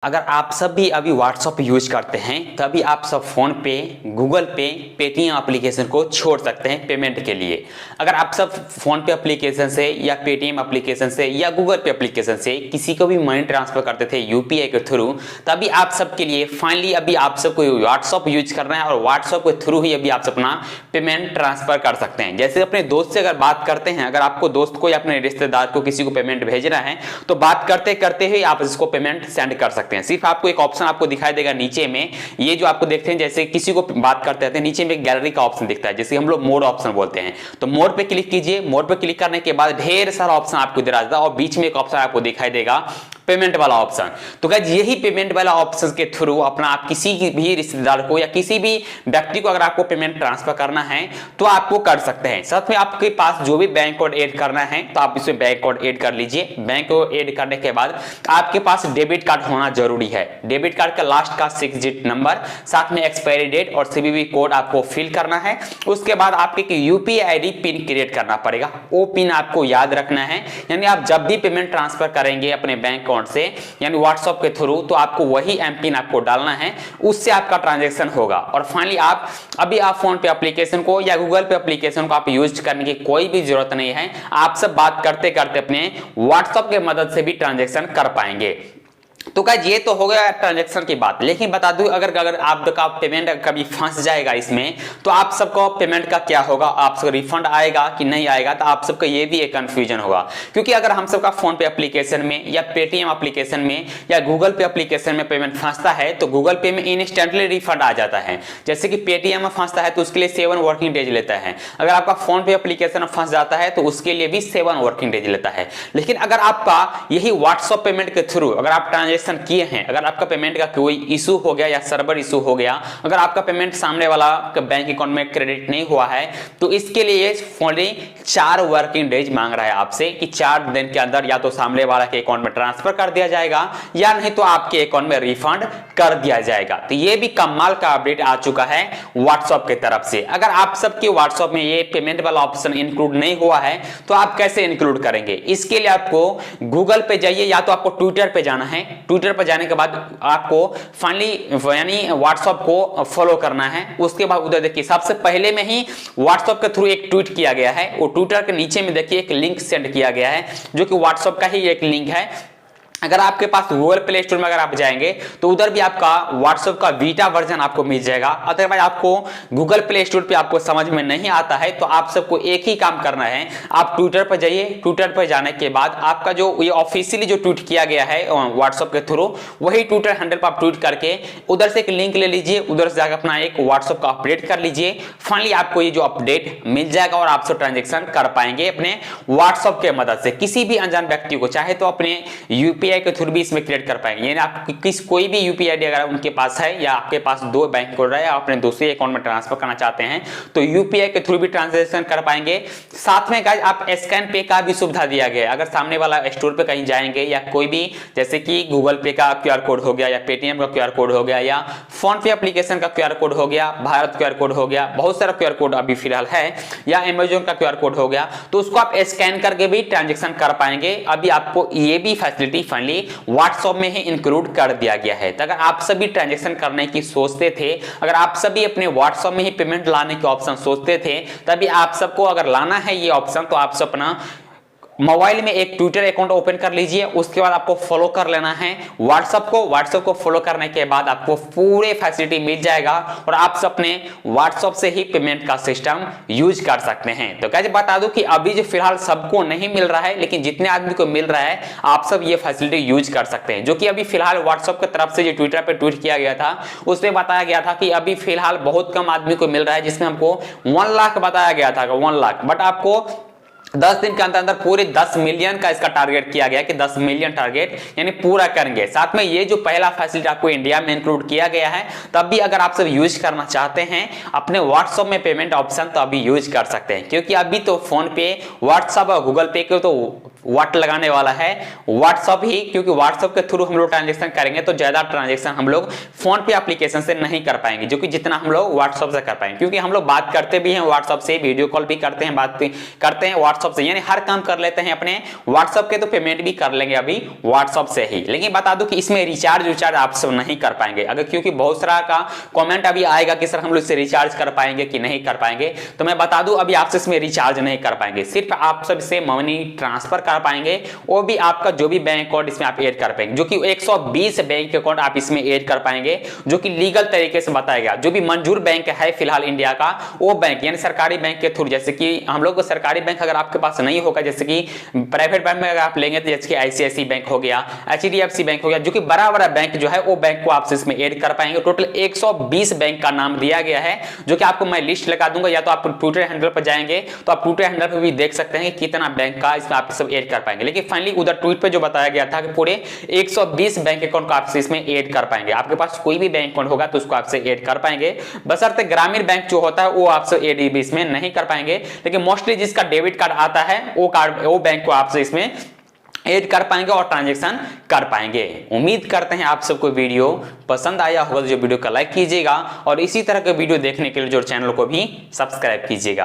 अगर आप सब भी अभी व्हाट्सअप यूज करते हैं तो अभी आप सब फ़ोन पे, गूगल पे, पेटीएम एप्लीकेशन को छोड़ सकते हैं पेमेंट के लिए। अगर आप सब फ़ोन पे एप्लीकेशन से या पेटीएम एप्लीकेशन से या गूगल पे एप्लीकेशन से किसी को भी मनी ट्रांसफ़र करते थे यूपीआई के थ्रू, तो अभी आप सब के लिए फाइनली अभी आप सबको व्हाट्सअप यूज करना है और व्हाट्सअप के थ्रू ही अभी आप अपना पेमेंट ट्रांसफ़र कर सकते हैं। जैसे अपने दोस्त से अगर बात करते हैं, अगर आपको दोस्त को या अपने रिश्तेदार को किसी को पेमेंट भेजना है तो बात करते करते ही आप इसको पेमेंट सेंड कर सकते हैं। सिर्फ आपको एक ऑप्शन आपको दिखाई देगा नीचे में, ये जो आपको देखते हैं जैसे किसी को बात करते हैं नीचे में गैलरी का ऑप्शन दिखता है, जैसे हम लोग मोड ऑप्शन बोलते हैं। तो मोड पे क्लिक कीजिए। मोड पे क्लिक करने के बाद ढेर सारा ऑप्शन आपको दिखा देगा और बीच में एक ऑप्शन आपको दिखाई देगा पेमेंट वाला ऑप्शन। तो गाइस यही पेमेंट वाला ऑप्शन के थ्रू अपना आप किसी भी रिश्तेदार को या किसी भी व्यक्ति को अगर आपको पेमेंट ट्रांसफर करना है तो आपको कर सकते हैं। साथ में आपके पास जो भी बैंक कोड ऐड करना है तो आप इसमें बैंक कोड ऐड कर लीजिए। बैंक कोड ऐड करने के बाद आपके पास डेबिट कार्ड होना जरूरी है। डेबिट कार्ड का लास्ट का 6 डिजिट नंबर, साथ में एक्सपायरी डेट और सीवीवी कोड आपको फिल करना है। उसके बाद आपके यूपीआई आईडी पिन क्रिएट करना पड़ेगा। वो पिन आपको याद रखना है, यानी आप जब भी पेमेंट ट्रांसफर करेंगे अपने बैंक से यानी व्हाट्सएप के थ्रू तो आपको वही एम पिन आपको डालना है, उससे आपका ट्रांजैक्शन होगा। और फाइनली आप फोन पे एप्लीकेशन को या गूगल पे एप्लीकेशन को आप यूज करने की कोई भी जरूरत नहीं है। आप सब बात करते करते अपने व्हाट्सएप के मदद से भी ट्रांजैक्शन कर पाएंगे। तो गाइस ये तो हो गया ट्रांजैक्शन की बात, लेकिन बता दूं अगर आपका पेमेंट कभी फंस जाएगा इसमें तो आप सबको पेमेंट का क्या होगा, आप सबको रिफंड आएगा कि नहीं आएगा, तो आप सबको ये भी एक कंफ्यूजन होगा। क्योंकि अगर हम सबका फोन पे एप्लीकेशन में या पेटीएम एप्लीकेशन में या गूगल पे एप्लीकेशन में पेमेंट फंसता है तो गूगल पे में इंस्टेंटली रिफंड आ जाता है। जैसे कि पेटीएम में फंसता है तो उसके लिए 7 वर्किंग डेज लेता है। अगर आपका फोन पे एप्लीकेशन में फंस जाता है तो उसके लिए भी 7 वर्किंग डेज लेता है। लेकिन अगर आपका यही व्हाट्सएप पेमेंट के थ्रू अगर आप किए हैं, अगर आपका पेमेंट का कोई इशू हो गया या सर्वर इशू हो गया, अगर आपका पेमेंट सामने वाला बैंक अकाउंट में क्रेडिट नहीं हुआ है तो इसके लिए फॉलोइंग 4 वर्किंग डेज मांग रहा है आपसे कि 4 दिन के अंदर या तो सामने वाला के अकाउंट में ट्रांसफर कर दिया जाएगा या नहीं तो आपके अकाउंट में रिफंड कर दिया जाएगा। तो ये भी कमाल का अपडेट आ चुका है व्हाट्सएप की तरफ से। अगर आप सबके व्हाट्सएप में ये पेमेंट वाला ऑप्शन इंक्लूड नहीं हुआ है तो आप कैसे इंक्लूड करेंगे? इसके लिए आपको गूगल पे जाइए या तो आपको ट्विटर पे जाना है। ट्विटर पर जाने के बाद आपको फाइनली यानी व्हाट्सएप को फॉलो करना है। उसके बाद उधर देखिए सबसे पहले में ही व्हाट्सएप के थ्रू एक ट्वीट किया गया है, वो ट्विटर के नीचे में देखिए एक लिंक सेंड किया गया है जो कि व्हाट्सएप का ही एक लिंक है। अगर आपके पास गूगल प्ले स्टोर में अगर आप जाएंगे तो उधर भी आपका व्हाट्सएप का बीटा वर्जन आपको मिल जाएगा। अदरवाइज आपको गूगल प्ले स्टोर पे आपको समझ में नहीं आता है तो आप सबको एक ही काम करना है, आप ट्विटर पर जाइए। ट्विटर पर जाने के बाद आपका जो ये ऑफिशियली जो ट्वीट किया गया है व्हाट्सएप के थ्रू वही ट्विटर हैंडल पर आप ट्वीट करके उधर से एक लिंक ले लीजिए, उधर से जाकर अपना एक व्हाट्सएप का अपडेट कर लीजिए। फाइनली आपको ये जो अपडेट मिल जाएगा और आप सब ट्रांजेक्शन कर पाएंगे अपने व्हाट्सएप के मदद से। किसी भी अनजान व्यक्ति को चाहे तो अपने यूपीआई के थ्रू भी इसमें क्रिएट कर पाएंगे। यानी आप कोई भी यूपीआई आईडी अगर उनके पास है या आपके पास 2 बैंक कोड है, आप अपने दूसरे अकाउंट में ट्रांसफर करना चाहते हैं तो यूपीआई के थ्रू भी ट्रांजैक्शन कर पाएंगे। साथ में गाइस आप स्कैन पे का भी सुविधा दिया गया है। अगर सामने वाला स्टोर पे कहीं जाएंगे या कोई भी जैसे कि गूगल पे का क्यूआर कोड हो गया या पेटीएम का क्यूआर कोड हो गया या फोन पे एप्लीकेशन का क्यूआर कोड हो गया, भारत क्यूआर कोड हो गया, बहुत सारा क्यूआर कोड अभी फिलहाल है, या अमेजोन का क्यूआर कोड हो गया, तो उसको आप स्कैन करके भी ट्रांजेक्शन कर पाएंगे। अभी आपको ये भी फैसिलिटी फाइनली व्हाट्सएप में ही इंक्लूड कर दिया गया है। तो अगर आप सभी ट्रांजैक्शन करने की सोचते थे, अगर आप सभी अपने व्हाट्सएप में ही पेमेंट लाने के ऑप्शन सोचते थे, तभी आप सबको अगर लाना है ये ऑप्शन तो आप सब अपना मोबाइल में एक ट्विटर अकाउंट ओपन कर लीजिए। उसके बाद आपको फॉलो कर लेना है व्हाट्सएप को फॉलो करने के बाद आपको पूरे फैसिलिटी मिल जाएगा और आप सब अपने व्हाट्सएप से ही पेमेंट का सिस्टम यूज कर सकते हैं। तो कैसे बता दूं कि अभी जो फिलहाल सबको नहीं मिल रहा है, लेकिन जितने आदमी को मिल रहा है आप सब ये फैसिलिटी यूज कर सकते हैं। जो कि अभी फिलहाल व्हाट्सएप की तरफ से जो ट्विटर पर ट्वीट किया गया था उसमें बताया गया था कि अभी फिलहाल बहुत कम आदमी को मिल रहा है, जिसमें हमको 1 लाख बताया गया था, 1 लाख, बट आपको 10 दिन के अंदर पूरे 10 मिलियन का इसका टारगेट किया गया कि 10 मिलियन टारगेट यानी पूरा करेंगे। साथ में ये जो पहला फैसिलिटी आपको इंडिया में इंक्लूड किया गया है, तब भी अगर आप सब यूज करना चाहते हैं अपने व्हाट्सएप में पेमेंट ऑप्शन तो अभी यूज कर सकते हैं। क्योंकि अभी तो फोन पे, व्हाट्सएप और गूगल पे के तो व्हाट लगाने वाला है व्हाट्सअप ही, क्योंकि व्हाट्सअप के थ्रू हम लोग ट्रांजेक्शन करेंगे तो ज्यादा ट्रांजेक्शन हम लोग फोन पे एप्लीकेशन से नहीं कर पाएंगे, जो कि जितना हम लोग व्हाट्सअप से कर पाएंगे, क्योंकि हम लोग बात करते भी हैं व्हाट्सअप से, वीडियो कॉल भी करते हैं, बात करते हैं व्हाट्सअप से, यानी हर काम कर लेते हैं अपने व्हाट्सअप के, तो पेमेंट भी कर लेंगे अभी व्हाट्सअप से ही। लेकिन बता दूं कि इसमें रिचार्ज आप सब नहीं कर पाएंगे, अगर क्योंकि बहुत सारा का कमेंट अभी आएगा कि सर हम लोग इसे रिचार्ज कर पाएंगे कि नहीं कर पाएंगे, तो मैं बता दूं अभी आपसे इसमें रिचार्ज नहीं कर पाएंगे, सिर्फ आप सब इसे मनी ट्रांसफर कर पाएंगे, वो भी आपका जो भी बैंक अकाउंट इसमें आप ऐड कर पाएंगे, जो कि 120 बैंक अकाउंट आप इसमें ऐड कर पाएंगे, जो कि लीगल तरीके से बताएगा, जो भी मंजूर बैंक है फिलहाल इंडिया का वो बैंक, यानी सरकारी बैंक के थ्रू, जैसे कि हम लोग सरकारी बैंक अगर आपके पास नहीं होगा, जैसे कि प्राइवेट बैंक में अगर आप लेंगे तो जैसे कि आईसीआईसी बैंक हो गया, एचडीएफसी बैंक हो गया, जो कि बड़ा बड़ा बैंक जो है वो बैंक को आप इसमें ऐड कर पाएंगे। टोटल 120 बैंक का नाम दिया गया है, जो कि आपको मैं लिस्ट लगा दूंगा, या तो आप ट्विटर हैंडल पर जाएंगे तो आप ट्विटर हैंडल पर भी देख सकते हैं कि कितना बैंक का इसमें आप सब ऐड कर पाएंगे। लेकिन फाइनली उधर ट्वीट पे जो बताया गया था कि पूरे 120 बैंक अकाउंट को आप इसमें ऐड कर पाएंगे, आपके पास कोई भी बैंक अकाउंट होगा तो उसको आपसे ऐड कर पाएंगे, बशर्ते ग्रामीण बैंक जो होता है वो आपसे ऐड इसमें नहीं कर पाएंगे। लेकिन मोस्टली जिसका डेबिट कार्ड आता है वो बैंक को आपसे इसमें ऐड कर पाएंगे और ट्रांजैक्शन कर पाएंगे। उम्मीद करते हैं आप सबको वीडियो पसंद आया होगा, तो जो वीडियो को लाइक कीजिएगा और इसी तरह के वीडियो देखने के लिए जो चैनल को भी सब्सक्राइब कीजिएगा।